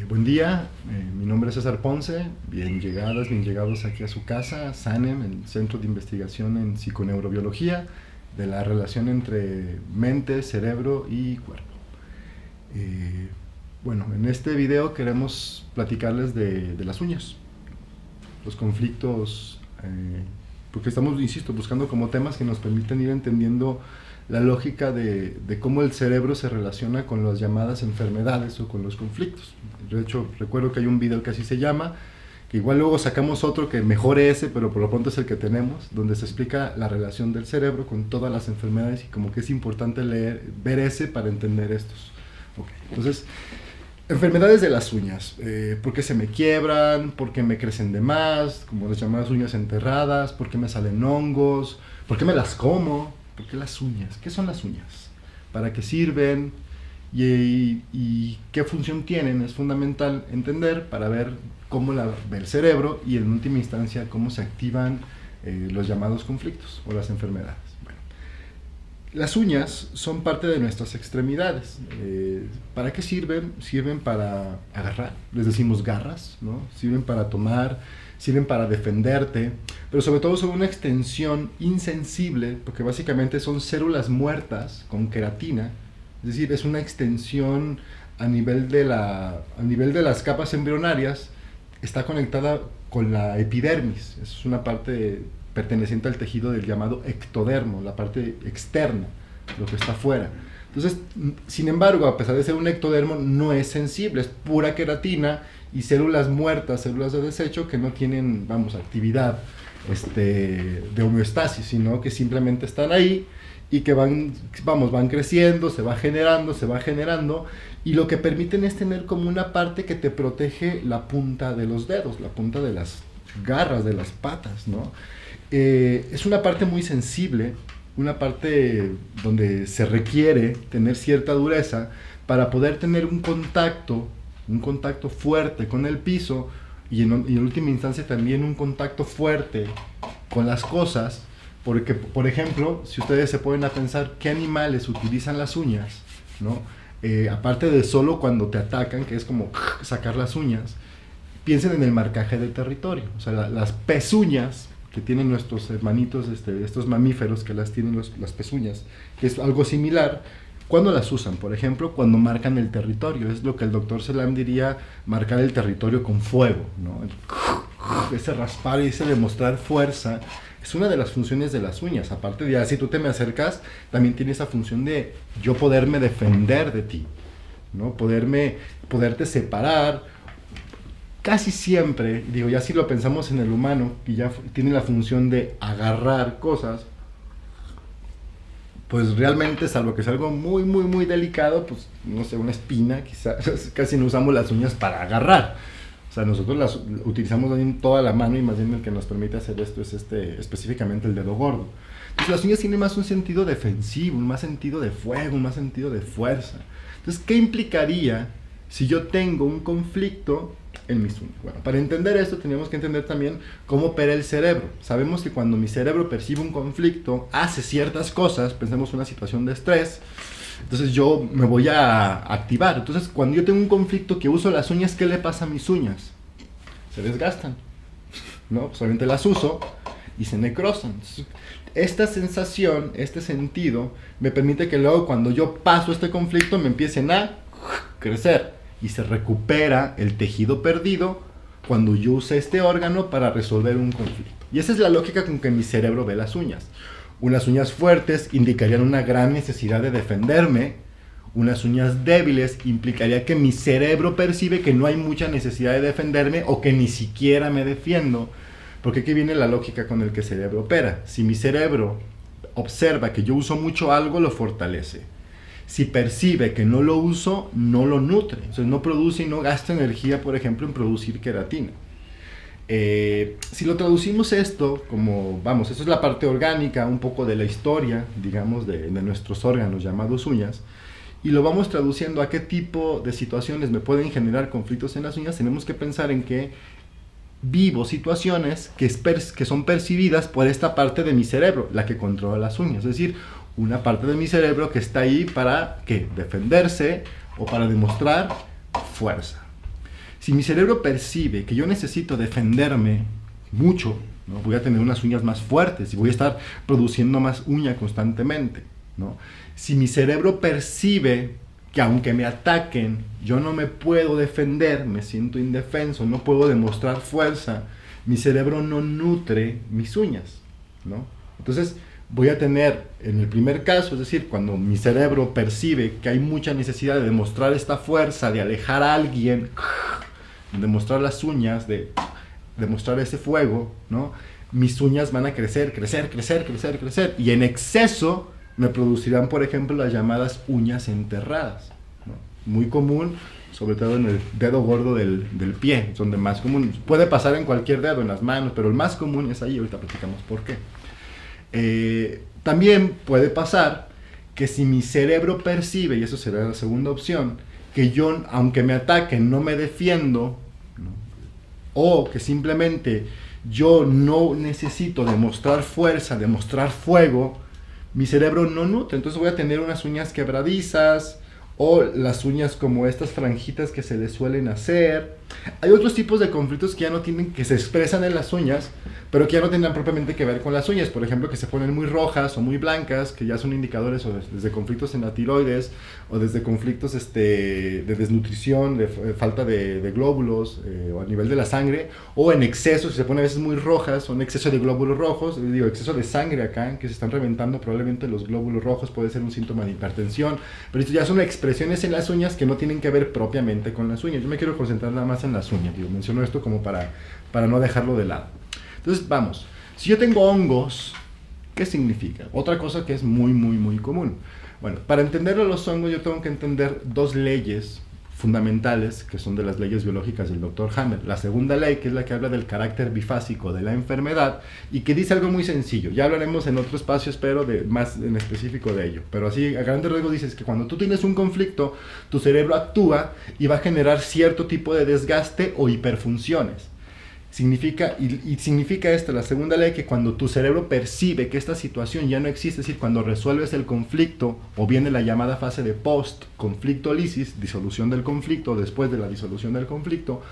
Buen día, mi nombre es César Ponce, bien llegadas, bien llegados aquí a su casa, SANEM, el Centro de Investigación en Psiconeurobiología, de la relación entre mente, cerebro y cuerpo. Bueno, en este video queremos platicarles de las uñas, los conflictos, porque estamos, insisto, buscando como temas que nos permiten ir entendiendo la lógica de cómo el cerebro se relaciona con las llamadas enfermedades o con los conflictos. De hecho, recuerdo que hay un video que así se llama, que igual luego sacamos otro que mejore ese, pero por lo pronto es el que tenemos, donde se explica la relación del cerebro con todas las enfermedades y como que es importante ver ese para entender estos. Okay. Entonces, enfermedades de las uñas, ¿por qué se me quiebran? ¿Por qué me crecen de más? Como las llamadas uñas enterradas, ¿por qué me salen hongos? ¿Por qué me las como? ¿Por qué las uñas? ¿Qué son las uñas? ¿Para qué sirven? ¿Y qué función tienen? Es fundamental entender para ver cómo la ve el cerebro y en última instancia cómo se activan los llamados conflictos o las enfermedades. Bueno, las uñas son parte de nuestras extremidades. ¿Para qué sirven? Sirven para agarrar, les decimos garras, ¿no? Sirven para tomar, sirven para defenderte, pero sobre todo son una extensión insensible, porque básicamente son células muertas con queratina, es decir, es una extensión a nivel de las capas embrionarias, está conectada con la epidermis, es una parte perteneciente al tejido del llamado ectodermo, la parte externa, lo que está afuera. Entonces, sin embargo, a pesar de ser un ectodermo, no es sensible, es pura queratina y células muertas, células de desecho que no tienen, vamos, actividad de homeostasis, sino que simplemente están ahí y que van creciendo, se va generando, y lo que permiten es tener como una parte que te protege la punta de los dedos, la punta de las garras, de las patas, ¿no? Es una parte muy sensible, una parte donde se requiere tener cierta dureza para poder tener un contacto fuerte con el piso y en última instancia también un contacto fuerte con las cosas, porque, por ejemplo, si ustedes se ponen a pensar qué animales utilizan las uñas, ¿no? Aparte de solo cuando te atacan, que es como sacar las uñas, piensen en el marcaje del territorio, o sea, las pezuñas que tienen nuestros hermanitos, estos mamíferos que las tienen las pezuñas, que es algo similar. ¿Cuándo las usan? Por ejemplo, cuando marcan el territorio. Es lo que el doctor Selam diría, marcar el territorio con fuego, ¿no? Ese raspar y ese demostrar fuerza es una de las funciones de las uñas. Aparte de, si tú te me acercas, también tiene esa función de yo poderme defender de ti, ¿no? Poderte separar. Casi siempre, digo, ya si lo pensamos en el humano, y ya tiene la función de agarrar cosas, pues realmente, salvo que es algo muy, muy, muy delicado, pues, no sé, una espina, quizás, casi no usamos las uñas para agarrar. O sea, nosotros las utilizamos en toda la mano y más bien el que nos permite hacer esto es específicamente el dedo gordo. Entonces las uñas tienen más un sentido defensivo, un más sentido de fuego, un más sentido de fuerza. Entonces, ¿qué implicaría si yo tengo un conflicto en mis uñas? Bueno, para entender esto tenemos que entender también cómo opera el cerebro. Sabemos que cuando mi cerebro percibe un conflicto, hace ciertas cosas, pensemos una situación de estrés, entonces yo me voy a activar. Entonces, cuando yo tengo un conflicto que uso las uñas, ¿qué le pasa a mis uñas? Se desgastan, ¿no? Solamente las uso y se necrosan. Entonces, esta sensación, este sentido, me permite que luego cuando yo paso este conflicto me empiecen a crecer y se recupera el tejido perdido cuando yo use este órgano para resolver un conflicto. Y esa es la lógica con que mi cerebro ve las uñas. Unas uñas fuertes indicarían una gran necesidad de defenderme. Unas uñas débiles implicaría que mi cerebro percibe que no hay mucha necesidad de defenderme o que ni siquiera me defiendo. Porque aquí viene la lógica con el que el cerebro opera. Si mi cerebro observa que yo uso mucho algo, lo fortalece. Si percibe que no lo uso, no lo nutre. Entonces no produce y no gasta energía, por ejemplo, en producir queratina. Si lo traducimos esto como, vamos, eso es la parte orgánica, un poco de la historia, digamos, de nuestros órganos llamados uñas, y lo vamos traduciendo a qué tipo de situaciones me pueden generar conflictos en las uñas, tenemos que pensar en que vivo situaciones que son percibidas por esta parte de mi cerebro, la que controla las uñas, es decir, una parte de mi cerebro que está ahí para, ¿qué? Defenderse o para demostrar fuerza. Si mi cerebro percibe que yo necesito defenderme mucho, ¿no? Voy a tener unas uñas más fuertes y voy a estar produciendo más uña constantemente, ¿no? Si mi cerebro percibe que aunque me ataquen, yo no me puedo defender, me siento indefenso, no puedo demostrar fuerza, mi cerebro no nutre mis uñas, ¿no? Entonces voy a tener, en el primer caso, es decir, cuando mi cerebro percibe que hay mucha necesidad de demostrar esta fuerza, de alejar a alguien, de mostrar las uñas, de demostrar ese fuego, ¿no? Mis uñas van a crecer, crecer, crecer, crecer, crecer, y en exceso me producirán, por ejemplo, las llamadas uñas enterradas, ¿no? Muy común, sobre todo en el dedo gordo del pie, es donde más común. Puede pasar en cualquier dedo, en las manos, pero el más común es ahí, ahorita platicamos por qué. También puede pasar que si mi cerebro percibe, y eso será la segunda opción, que yo, aunque me ataquen, no me defiendo, ¿no? O que simplemente yo no necesito demostrar fuerza, demostrar fuego, mi cerebro no nutre, entonces voy a tener unas uñas quebradizas, o las uñas como estas franjitas que se les suelen hacer. Hay otros tipos de conflictos que ya no tienen, que se expresan en las uñas, pero que ya no tendrán propiamente que ver con las uñas. Por ejemplo, que se ponen muy rojas o muy blancas, que ya son indicadores o desde conflictos en la tiroides, o desde conflictos de desnutrición, de falta de glóbulos, o a nivel de la sangre, o en exceso, si se ponen a veces muy rojas, o en exceso de glóbulos rojos, digo, exceso de sangre acá, que se están reventando probablemente los glóbulos rojos, puede ser un síntoma de hipertensión, pero esto ya son expresiones en las uñas que no tienen que ver propiamente con las uñas. Yo me quiero concentrar nada más en las uñas, digo, menciono esto como para no dejarlo de lado. Entonces, vamos, si yo tengo hongos, ¿qué significa? Otra cosa que es muy, muy, muy común. Bueno, para entender los hongos yo tengo que entender dos leyes fundamentales, que son de las leyes biológicas del Dr. Hammer. La segunda ley, que es la que habla del carácter bifásico de la enfermedad, y que dice algo muy sencillo. Ya hablaremos en otro espacio, espero, más en específico de ello. Pero así, a grandes rasgos, dices que cuando tú tienes un conflicto, tu cerebro actúa y va a generar cierto tipo de desgaste o hiperfunciones. Significa esto, la segunda ley, que cuando tu cerebro percibe que esta situación ya no existe, es decir, cuando resuelves el conflicto, o viene la llamada fase de post-conflictolisis, disolución del conflicto, o después de la disolución del conflicto,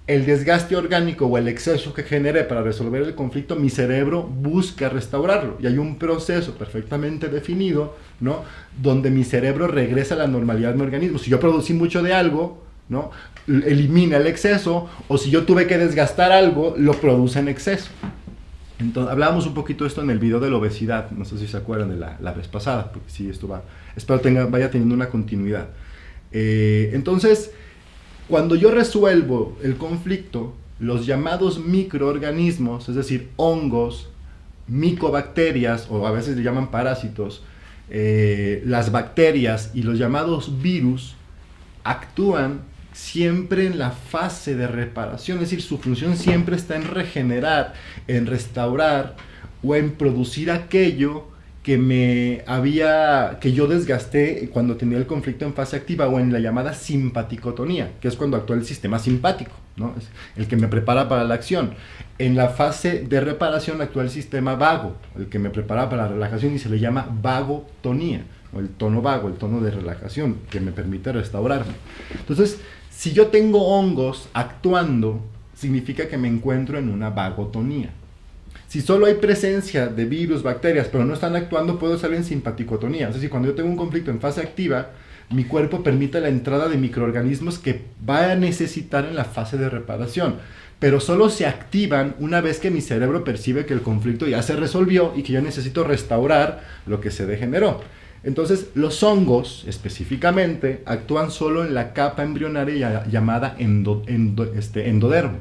el desgaste orgánico o el exceso que genere para resolver el conflicto, mi cerebro busca restaurarlo. Y hay un proceso perfectamente definido, ¿no?, donde mi cerebro regresa a la normalidad de mi organismo. Si yo producí mucho de algo, ¿no?, elimina el exceso, o si yo tuve que desgastar algo, lo produce en exceso. Entonces, hablábamos un poquito de esto en el video de la obesidad, no sé si se acuerdan de la vez pasada, porque sí, esto espero vaya teniendo una continuidad. Entonces, cuando yo resuelvo el conflicto, los llamados microorganismos, es decir, hongos, micobacterias, o a veces le llaman parásitos, las bacterias y los llamados virus, actúan siempre en la fase de reparación, es decir, su función siempre está en regenerar, en restaurar o en producir aquello que yo desgasté cuando tenía el conflicto en fase activa, o en la llamada simpaticotonía, que es cuando actúa el sistema simpático, ¿no?, es el que me prepara para la acción. En la fase de reparación actúa el sistema vago, el que me prepara para la relajación, y se le llama vagotonía, o el tono vago, el tono de relajación, que me permite restaurarme. Entonces, si yo tengo hongos actuando, significa que me encuentro en una vagotonía. Si solo hay presencia de virus, bacterias, pero no están actuando, puedo estar en simpaticotonía. Es decir, cuando yo tengo un conflicto en fase activa, mi cuerpo permite la entrada de microorganismos que va a necesitar en la fase de reparación, pero solo se activan una vez que mi cerebro percibe que el conflicto ya se resolvió y que yo necesito restaurar lo que se degeneró. Entonces, los hongos, específicamente, actúan solo en la capa embrionaria llamada endodermo,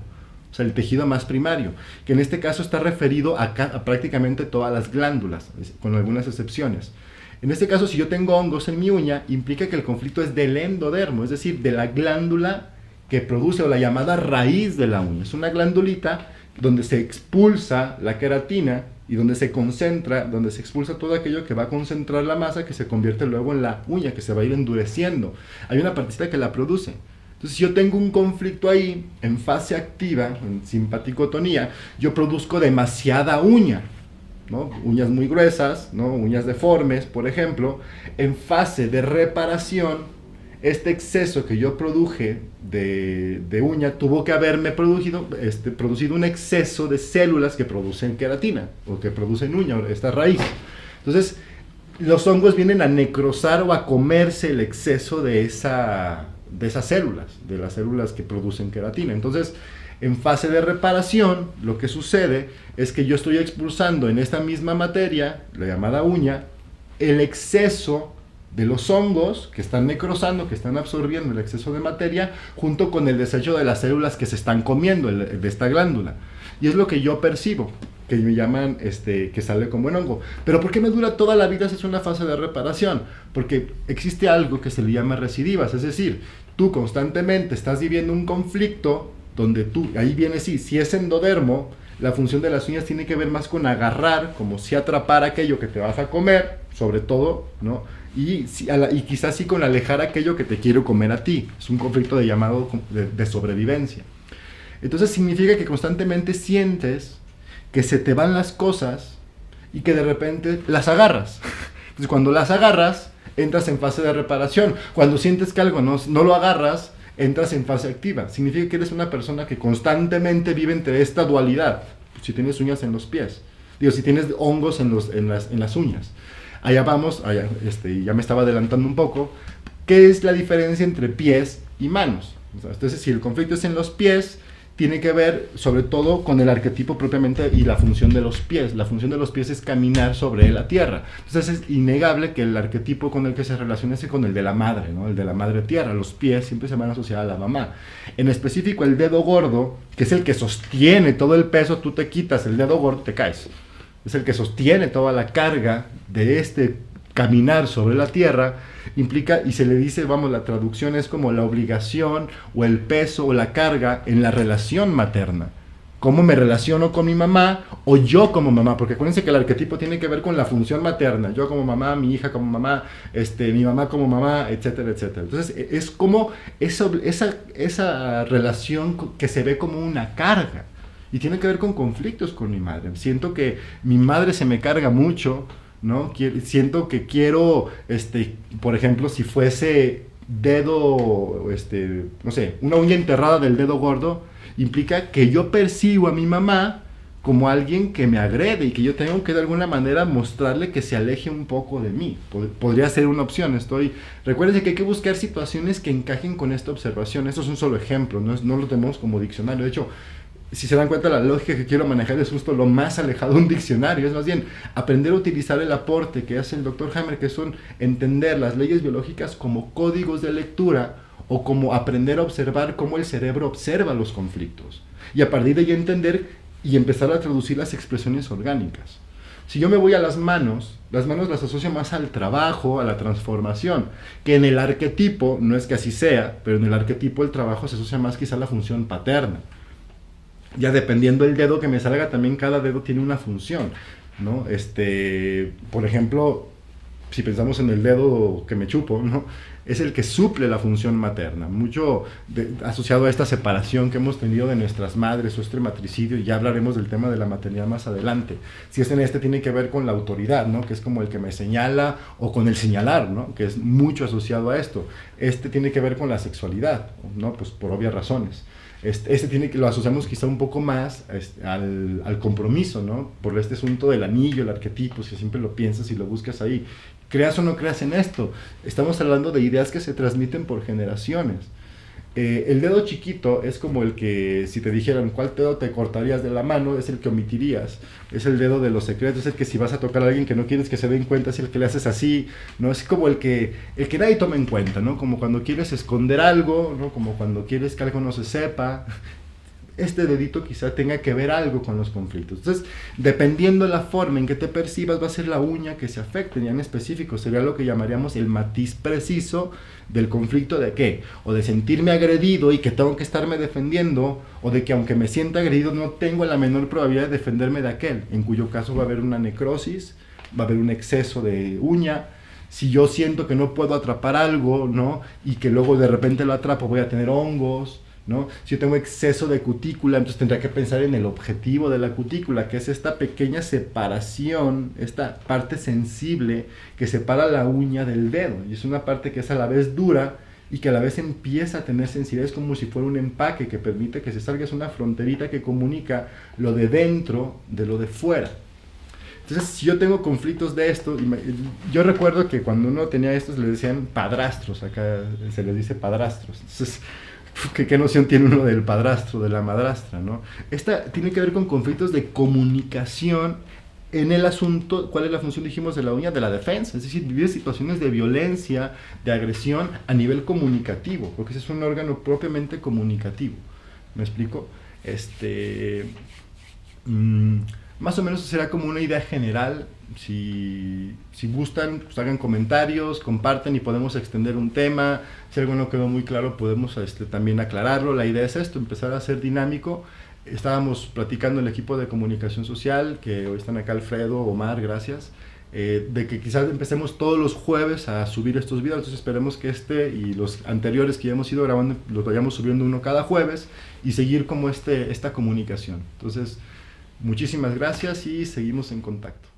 o sea, el tejido más primario, que en este caso está referido a prácticamente todas las glándulas, con algunas excepciones. En este caso, si yo tengo hongos en mi uña, implica que el conflicto es del endodermo, es decir, de la glándula que produce, o la llamada raíz de la uña. Es una glandulita donde se expulsa la queratina, y donde se concentra, donde se expulsa todo aquello que va a concentrar la masa, que se convierte luego en la uña, que se va a ir endureciendo. Hay una partecita que la produce. Entonces, si yo tengo un conflicto ahí, en fase activa, en simpaticotonía, yo produzco demasiada uña, ¿no?, uñas muy gruesas, ¿no?, uñas deformes, por ejemplo. En fase de reparación, este exceso que yo produje de uña tuvo que haberme producido un exceso de células que producen queratina o que producen uña, esta raíz. Entonces, los hongos vienen a necrosar o a comerse el exceso de esas células, de las células que producen queratina. Entonces, en fase de reparación, lo que sucede es que yo estoy expulsando en esta misma materia, la llamada uña, el exceso de los hongos que están necrosando, que están absorbiendo el exceso de materia, junto con el desecho de las células que se están comiendo de esta glándula. Y es lo que yo percibo, que me llaman, que sale como en hongo. Pero ¿por qué me dura toda la vida si es una fase de reparación? Porque existe algo que se le llama recidivas, es decir, tú constantemente estás viviendo un conflicto donde tú, ahí viene, sí, si es endodermo, la función de las uñas tiene que ver más con agarrar, como si atrapar aquello que te vas a comer, sobre todo, ¿no? Y quizás sí con alejar aquello que te quiero comer a ti. Es un conflicto de sobrevivencia. Entonces significa que constantemente sientes que se te van las cosas y que de repente las agarras. Entonces cuando las agarras, entras en fase de reparación. Cuando sientes que algo no lo agarras, entras en fase activa. Significa que eres una persona que constantemente vive entre esta dualidad. Si tienes uñas en los pies, si tienes hongos en las uñas. Allá vamos, ya me estaba adelantando un poco. ¿Qué es la diferencia entre pies y manos? Entonces, si el conflicto es en los pies, tiene que ver sobre todo con el arquetipo propiamente y la función de los pies. La función de los pies es caminar sobre la tierra. Entonces es innegable que el arquetipo con el que se relaciona es con el de la madre, ¿no? El de la madre tierra. Los pies siempre se van a asociar a la mamá. En específico el dedo gordo, que es el que sostiene todo el peso, tú te quitas el dedo gordo, te caes. Es el que sostiene toda la carga de caminar sobre la tierra, implica, y se le dice, la traducción es como la obligación o el peso o la carga en la relación materna. ¿Cómo me relaciono con mi mamá o yo como mamá? Porque acuérdense que el arquetipo tiene que ver con la función materna. Yo como mamá, mi hija como mamá, mi mamá como mamá, etcétera, etcétera. Entonces es como esa relación que se ve como una carga. Y tiene que ver con conflictos con mi madre. Siento que mi madre se me carga mucho, ¿no? Siento que quiero, por ejemplo, si fuese dedo, no sé, una uña enterrada del dedo gordo, implica que yo percibo a mi mamá como alguien que me agrede y que yo tengo que de alguna manera mostrarle que se aleje un poco de mí. Podría ser una opción. Recuerden que hay que buscar situaciones que encajen con esta observación. Esto es un solo ejemplo, no lo tenemos como diccionario. De hecho, si se dan cuenta, la lógica que quiero manejar es justo lo más alejado de un diccionario. Es más bien aprender a utilizar el aporte que hace el Dr. Hammer, que son entender las leyes biológicas como códigos de lectura o como aprender a observar cómo el cerebro observa los conflictos. Y a partir de ahí entender y empezar a traducir las expresiones orgánicas. Si yo me voy a las manos las asocio más al trabajo, a la transformación, que en el arquetipo, no es que así sea, pero en el arquetipo el trabajo se asocia más quizá a la función paterna. Ya dependiendo del dedo que me salga, también cada dedo tiene una función, ¿no? Por ejemplo, si pensamos en el dedo que me chupo, ¿no? Es el que suple la función materna, mucho asociado a esta separación que hemos tenido de nuestras madres o matricidio, y ya hablaremos del tema de la maternidad más adelante. Si tiene que ver con la autoridad, ¿no? Que es como el que me señala, o con el señalar, ¿no? Que es mucho asociado a esto. Tiene que ver con la sexualidad, ¿no? Pues por obvias razones. Lo asociamos quizá un poco más al compromiso, ¿no? Por este asunto del anillo, el arquetipo, si siempre lo piensas y lo buscas ahí. Creas o no creas en esto, estamos hablando de ideas que se transmiten por generaciones. El dedo chiquito es como el que, si te dijeran cuál dedo te cortarías de la mano, es el que omitirías. Es el dedo de los secretos, es el que si vas a tocar a alguien que no quieres que se den cuenta, es el que le haces así, ¿no? Es como el que nadie toma en cuenta, ¿no? Como cuando quieres esconder algo, ¿no? Como cuando quieres que algo no se sepa. Este dedito quizá tenga que ver algo con los conflictos. Entonces, dependiendo de la forma en que te percibas, va a ser la uña que se afecte. Ya en específico sería lo que llamaríamos el matiz preciso del conflicto de qué, o de sentirme agredido y que tengo que estarme defendiendo, o de que aunque me sienta agredido no tengo la menor probabilidad de defenderme de aquel, en cuyo caso va a haber una necrosis, va a haber un exceso de uña. Si yo siento que no puedo atrapar algo, ¿no? Y que luego de repente lo atrapo, voy a tener hongos, ¿no? Si yo tengo exceso de cutícula, entonces tendría que pensar en el objetivo de la cutícula, que es esta pequeña separación, esta parte sensible que separa la uña del dedo, y es una parte que es a la vez dura y que a la vez empieza a tener sensibilidad, es como si fuera un empaque que permite que se salga, es una fronterita que comunica lo de dentro de lo de fuera. Entonces, si yo tengo conflictos de esto, yo recuerdo que cuando uno tenía estos le decían padrastros, acá se les dice padrastros. Entonces, ¿qué noción tiene uno del padrastro, de la madrastra, no? Esta tiene que ver con conflictos de comunicación en el asunto. ¿Cuál es la función, dijimos, de la uña? De la defensa, es decir, vivir situaciones de violencia, de agresión a nivel comunicativo, porque ese es un órgano propiamente comunicativo. ¿Me explico? Más o menos será como una idea general. Si gustan, pues hagan comentarios, comparten y podemos extender un tema. Si algo no quedó muy claro, podemos también aclararlo. La idea es esto, empezar a ser dinámico. Estábamos platicando el equipo de comunicación social, que hoy están acá Alfredo, Omar, gracias, de que quizás empecemos todos los jueves a subir estos videos. Entonces esperemos que y los anteriores que ya hemos ido grabando los vayamos subiendo uno cada jueves y seguir como esta comunicación. Entonces, muchísimas gracias y seguimos en contacto.